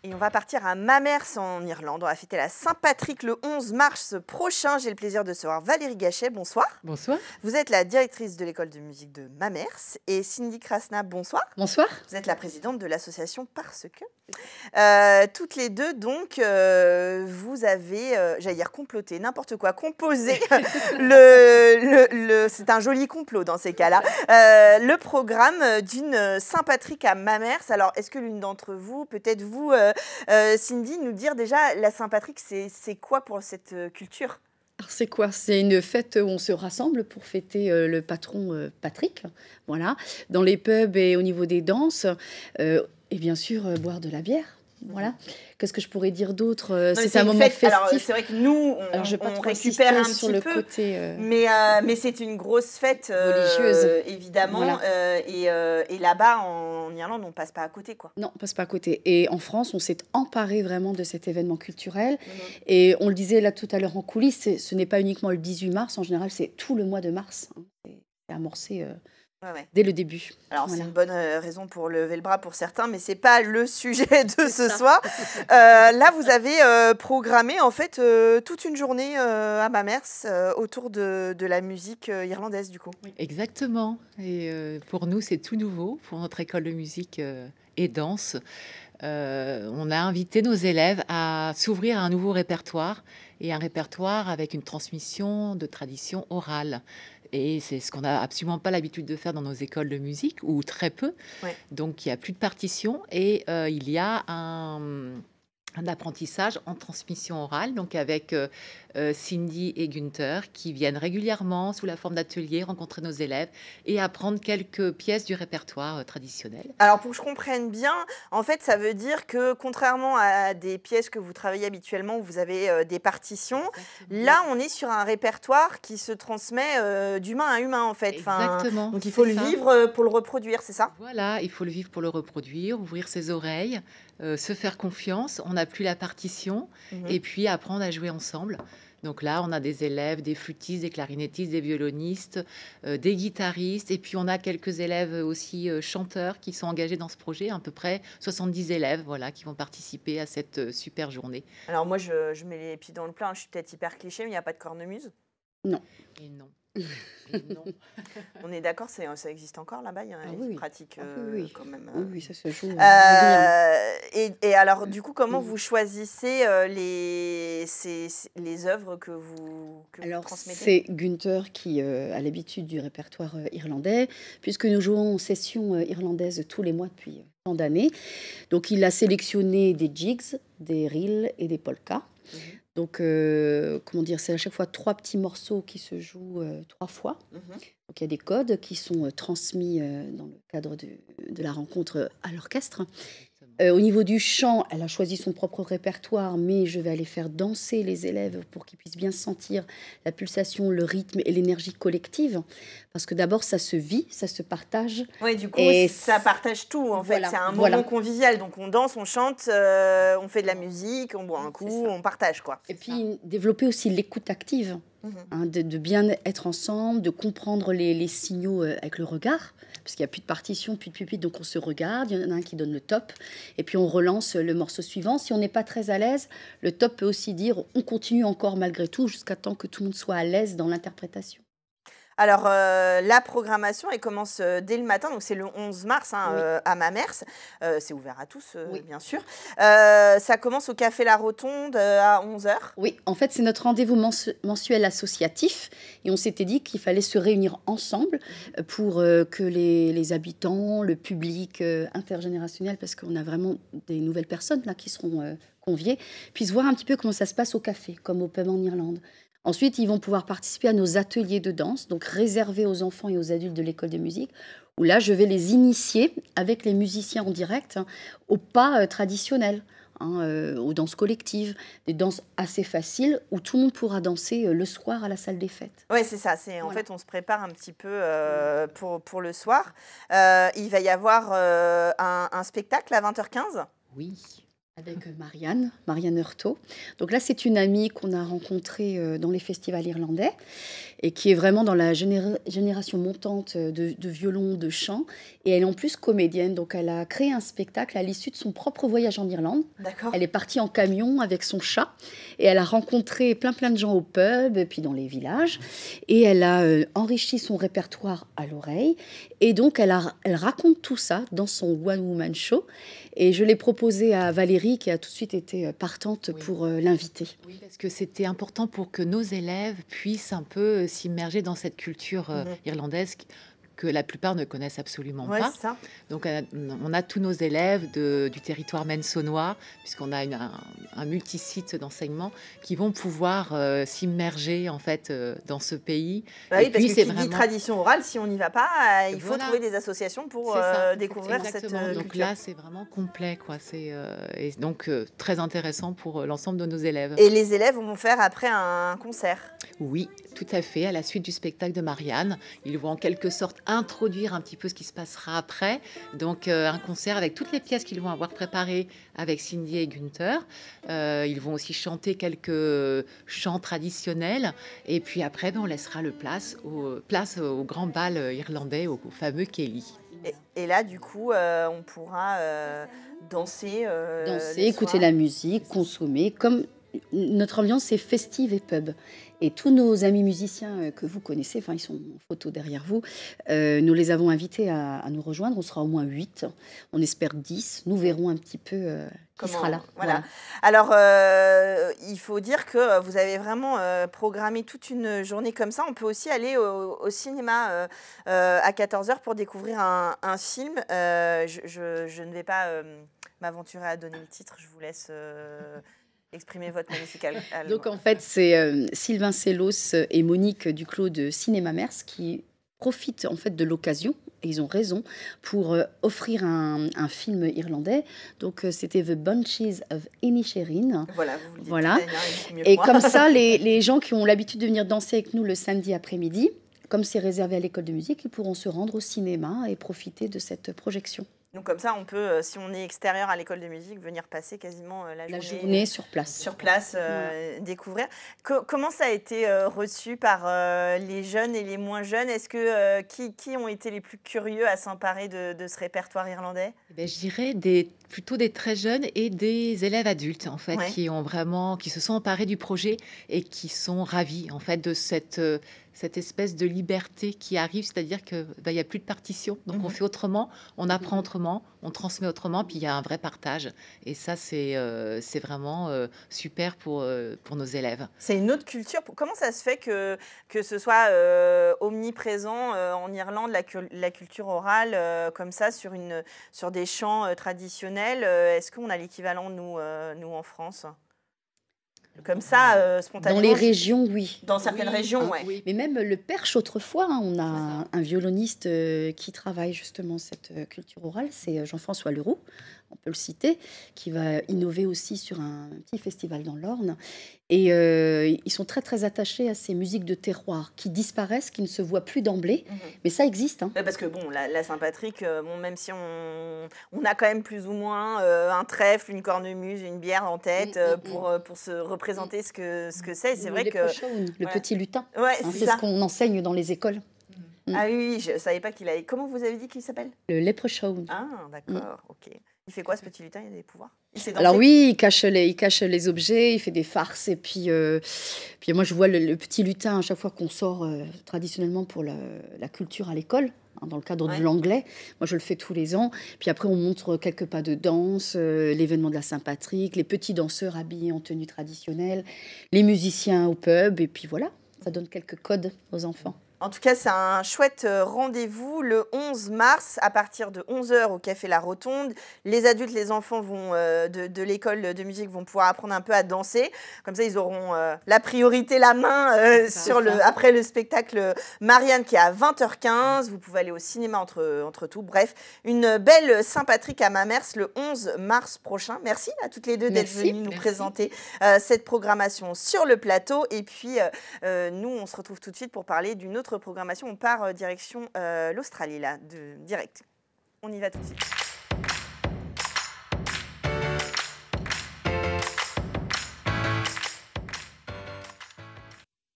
Et on va partir à Mamers en Irlande. On va fêter la Saint-Patrick le 11 mars prochain. J'ai le plaisir de recevoir Valérie Gachet. Bonsoir. Bonsoir. Vous êtes la directrice de l'école de musique de Mamers. Et Cindy Krasna, bonsoir. Bonsoir. Vous êtes la présidente de l'association Parce que. Toutes les deux, donc, vous avez, j'allais dire comploté, n'importe quoi, composé. C'est un joli complot dans ces cas-là. Le programme d'une Saint-Patrick à Mamers. Alors, est-ce que l'une d'entre vous, peut-être vous, Cindy, nous dire déjà, la Saint-Patrick, c'est quoi pour cette culture ? Alors c'est quoi? C'est une fête où on se rassemble pour fêter le patron Patrick, voilà, dans les pubs et au niveau des danses, et bien sûr boire de la bière. Voilà. Qu'est-ce que je pourrais dire d'autre? C'est un moment festif. Alors, c'est vrai que nous, on récupère un sur petit le peu, côté mais c'est une grosse fête religieuse, évidemment. Voilà. Et là-bas, en Irlande, on passe pas à côté, quoi. Non, on passe pas à côté. Et en France, on s'est emparé vraiment de cet événement culturel. Et on le disait là tout à l'heure en coulisses, ce n'est pas uniquement le 18 mars. En général, c'est tout le mois de mars. C'est amorcé dès le début. Alors, Voilà. c'est une bonne raison pour lever le bras pour certains, mais c'est pas le sujet de ce soir. Là, vous avez programmé en fait toute une journée à Mamers autour de la musique irlandaise, du coup. Oui. Exactement. Et pour nous, c'est tout nouveau pour notre école de musique et danse. On a invité nos élèves à s'ouvrir à un nouveau répertoire et un répertoire avec une transmission de tradition orale. Et c'est ce qu'on n'a absolument pas l'habitude de faire dans nos écoles de musique, ou très peu. Ouais. Donc, il n'y a plus de partition et il y a un apprentissage en transmission orale, donc avec Cindy et Günther, qui viennent régulièrement sous la forme d'ateliers rencontrer nos élèves et apprendre quelques pièces du répertoire traditionnel. Alors, pour que je comprenne bien, en fait, ça veut dire que contrairement à des pièces que vous travaillez habituellement, où vous avez des partitions, Exactement. là, on est sur un répertoire qui se transmet d'humain à humain, en fait. Exactement. Donc, il faut le vivre pour le reproduire, c'est ça? Voilà, il faut le vivre pour le reproduire, ouvrir ses oreilles, se faire confiance. On n'a plus la partition et puis apprendre à jouer ensemble. Donc là, on a des élèves, des flûtistes, des clarinettistes, des violonistes, des guitaristes. Et puis, on a quelques élèves aussi chanteurs qui sont engagés dans ce projet. À peu près 70 élèves voilà, qui vont participer à cette super journée. Alors moi, je mets les pieds dans le plat. Je suis peut-être hyper cliché, mais il n'y a pas de cornemuse? Non. Et non. Et non. On est d'accord, ça existe encore là-bas? Il y a une pratique quand même. Oui, ça se joue. Et alors, du coup, comment vous choisissez les œuvres que vous transmettez? C'est Günther qui a l'habitude du répertoire irlandais, puisque nous jouons en session irlandaise tous les mois depuis tant d'années. Donc, il a sélectionné des jigs, des reels et des polkas. Donc, comment dire, c'est à chaque fois 3 petits morceaux qui se jouent 3 fois. Donc, il y a des codes qui sont transmis dans le cadre de la rencontre à l'orchestre. Au niveau du chant, elle a choisi son propre répertoire, mais je vais aller faire danser les élèves pour qu'ils puissent bien sentir la pulsation, le rythme et l'énergie collective. Parce que d'abord, ça se vit, ça se partage. Oui, du coup, ça partage tout, en fait. C'est un moment convivial. Donc, on danse, on chante, on fait de la musique, on boit un coup, on partage, quoi. Et puis, développer aussi l'écoute active. De bien être ensemble, de comprendre les signaux avec le regard, parce qu'il n'y a plus de partition, plus de pupitre, donc on se regarde, il y en a un qui donne le top, et puis on relance le morceau suivant. Si on n'est pas très à l'aise, le top peut aussi dire on continue encore malgré tout, jusqu'à temps que tout le monde soit à l'aise dans l'interprétation. Alors, la programmation, elle commence dès le matin, donc c'est le 11 mars à Mamers. C'est ouvert à tous, bien sûr. Ça commence au Café La Rotonde à 11h. Oui, en fait, c'est notre rendez-vous mensuel associatif. Et on s'était dit qu'il fallait se réunir ensemble pour que les habitants, le public intergénérationnel, parce qu'on a vraiment des nouvelles personnes là qui seront conviées, puissent voir un petit peu comment ça se passe au café, comme au pub en Irlande. Ensuite, ils vont pouvoir participer à nos ateliers de danse, donc réservés aux enfants et aux adultes de l'école de musique, où là, je vais les initier avec les musiciens en direct aux pas traditionnels, aux danses collectives, des danses assez faciles où tout le monde pourra danser le soir à la salle des fêtes. Oui, c'est ça. En fait, on se prépare un petit peu pour le soir. Il va y avoir un spectacle à 20h15. Oui. Avec Marianne Heurtaud. Donc là, c'est une amie qu'on a rencontrée dans les festivals irlandais et qui est vraiment dans la génération montante de violon, de chant. Et elle est en plus comédienne, donc elle a créé un spectacle à l'issue de son propre voyage en Irlande. D'accord. Elle est partie en camion avec son chat et elle a rencontré plein de gens au pub et puis dans les villages. Et elle a enrichi son répertoire à l'oreille. Et donc, elle raconte tout ça dans son one-woman show. Et je l'ai proposé à Valérie, qui a tout de suite été partante pour l'inviter. Oui, parce que c'était important pour que nos élèves puissent un peu s'immerger dans cette culture irlandaise que la plupart ne connaissent absolument pas. Ça. Donc, on a tous nos élèves du territoire maine-saunois, puisqu'on a un multisite d'enseignement, qui vont pouvoir s'immerger en fait dans ce pays. Bah oui, parce que qui dit tradition orale, si on n'y va pas, il faut trouver des associations pour découvrir cette culture. Donc là, c'est vraiment complet, quoi. Et donc très intéressant pour l'ensemble de nos élèves. Et les élèves vont faire après un concert. Oui, tout à fait. À la suite du spectacle de Marianne, ils vont en quelque sorte introduire un petit peu ce qui se passera après. Donc un concert avec toutes les pièces qu'ils vont avoir préparées avec Cindy et Gunther. Ils vont aussi chanter quelques chants traditionnels. Et puis après, on laissera place au grand bal irlandais, au fameux Kelly. Et là, du coup, on pourra danser, écouter la musique, consommer. Comme notre ambiance est festive et pub. Et tous nos amis musiciens que vous connaissez, enfin ils sont en photo derrière vous, nous les avons invités à nous rejoindre. On sera au moins 8, on espère 10. Nous verrons un petit peu qui sera là. Voilà. Alors, il faut dire que vous avez vraiment programmé toute une journée comme ça. On peut aussi aller au cinéma à 14h pour découvrir un film. Je ne vais pas m'aventurer à donner le titre, je vous laisse... exprimer votre magnifique allemand. Donc en fait, c'est Sylvain Sellos et Monique Duclos de Cinéma Mers qui profitent en fait de l'occasion, et ils ont raison, pour offrir un film irlandais. Donc c'était The Bunches of Inisherin. Voilà, vous le dites voilà. très bien, et comme ça, les gens qui ont l'habitude de venir danser avec nous le samedi après-midi, comme c'est réservé à l'école de musique, ils pourront se rendre au cinéma et profiter de cette projection. Donc comme ça, on peut, si on est extérieur à l'école de musique, venir passer quasiment la journée sur place. Sur place, découvrir. Comment ça a été reçu par les jeunes et les moins jeunes? Est-ce que qui ont été les plus curieux à s'emparer de ce répertoire irlandais? Je dirais plutôt des très jeunes et des élèves adultes en fait, qui se sont emparés du projet et qui sont ravis en fait de cette espèce de liberté qui arrive, c'est-à-dire que il y a plus de partition, donc on fait autrement, on apprend autrement, on transmet autrement, puis il y a un vrai partage. Et ça, c'est vraiment super pour nos élèves. C'est une autre culture. Comment ça se fait que ce soit omniprésent en Irlande, la culture orale, comme ça, sur des chants traditionnels? Est-ce qu'on a l'équivalent, nous en France? Comme ça, spontanément. Dans les régions, oui. Dans certaines régions, oui. Mais même le perche, autrefois, on a un violoniste qui travaille justement cette culture orale, c'est Jean-François Leroux, on peut le citer, qui va innover aussi sur un petit festival dans l'Orne. Et ils sont très, très attachés à ces musiques de terroir qui disparaissent, qui ne se voient plus d'emblée. Mais ça existe. Parce que bon, la Saint-Patrick, même si on a quand même plus ou moins un trèfle, une cornemuse, une bière en tête pour se représenter ce que c'est. C'est vrai que... Le petit lutin. C'est ce qu'on enseigne dans les écoles. Ah oui, je ne savais pas qu'il avait... Comment vous avez dit qu'il s'appelle? Le leprechaun. Ah, d'accord, ok. Il fait quoi ce petit lutin? Il a des pouvoirs? Alors oui, il cache les objets, il fait des farces. Et puis moi, je vois le petit lutin à chaque fois qu'on sort traditionnellement pour la culture à l'école, dans le cadre de l'anglais. Moi, je le fais tous les ans. Puis après, on montre quelques pas de danse, l'événement de la Saint-Patrick, les petits danseurs habillés en tenue traditionnelle, les musiciens au pub. Et puis voilà, ça donne quelques codes aux enfants. En tout cas, c'est un chouette rendez-vous le 11 mars à partir de 11h au Café La Rotonde. Les adultes, les enfants de l'école de musique vont pouvoir apprendre un peu à danser. Comme ça, ils auront la priorité, la main après le spectacle Marianne qui est à 20h15. Vous pouvez aller au cinéma entre tout. Bref, une belle Saint-Patrick à Mamers le 11 mars prochain. Merci à toutes les deux d'être venues nous présenter cette programmation sur le plateau. Et puis, nous, on se retrouve tout de suite pour parler d'une autre programmation. On part direction l'Australie, là, direct. On y va tout de suite.